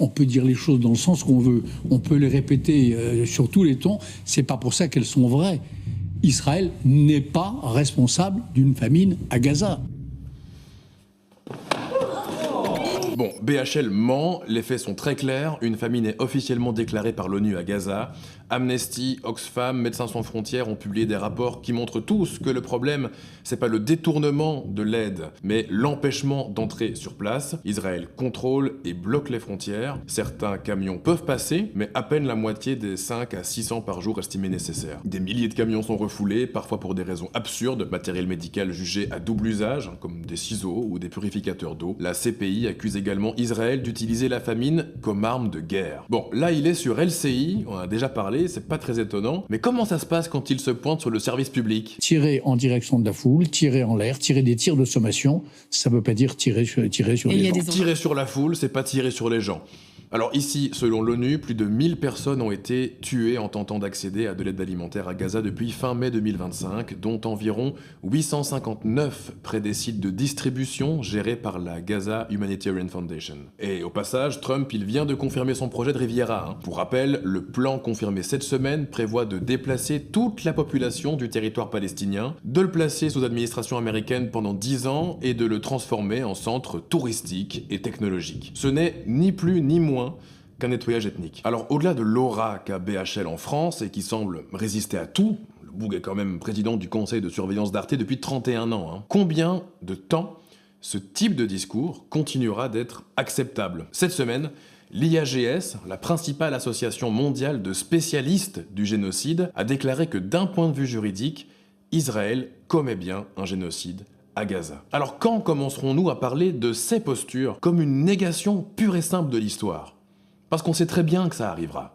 On peut dire les choses dans le sens qu'on veut. On peut les répéter sur tous les tons. C'est pas pour ça qu'elles sont vraies. Israël n'est pas responsable d'une famine à Gaza. Bon, BHL ment, les faits sont très clairs, une famine est officiellement déclarée par l'ONU à Gaza. Amnesty, Oxfam, Médecins sans frontières ont publié des rapports qui montrent tous que le problème, c'est pas le détournement de l'aide, mais l'empêchement d'entrer sur place. Israël contrôle et bloque les frontières. Certains camions peuvent passer, mais à peine la moitié des 5 à 600 par jour estimés nécessaires. Des milliers de camions sont refoulés, parfois pour des raisons absurdes, matériel médical jugé à double usage, comme des ciseaux ou des purificateurs d'eau. La CPI accuse également Israël d'utiliser la famine comme arme de guerre. Bon, là il est sur LCI, on en a déjà parlé, c'est pas très étonnant, mais comment ça se passe quand il se pointe sur le service public? Tirer en direction de la foule, tirer en l'air, tirer des tirs de sommation, ça veut pas dire tirer sur les gens. Tirer sur la foule, c'est pas tirer sur les gens. Alors ici, selon l'ONU, plus de 1000 personnes ont été tuées en tentant d'accéder à de l'aide alimentaire à Gaza depuis fin mai 2025, dont environ 859 près des sites de distribution gérés par la Gaza Humanitarian Foundation. Et au passage, Trump, il vient de confirmer son projet de Riviera. Pour rappel, le plan confirmé cette semaine prévoit de déplacer toute la population du territoire palestinien, de le placer sous administration américaine pendant 10 ans et de le transformer en centre touristique et technologique. Ce n'est ni plus ni moins qu'un nettoyage ethnique. Alors au-delà de l'aura qu'a BHL en France et qui semble résister à tout, le Boug est quand même président du conseil de surveillance d'Arte depuis 31 ans, combien de temps ce type de discours continuera d'être acceptable? Cette semaine, l'IAGS, la principale association mondiale de spécialistes du génocide, a déclaré que d'un point de vue juridique, Israël commet bien un génocide à Gaza. Alors quand commencerons-nous à parler de ces postures comme une négation pure et simple de l'histoire? Parce qu'on sait très bien que ça arrivera.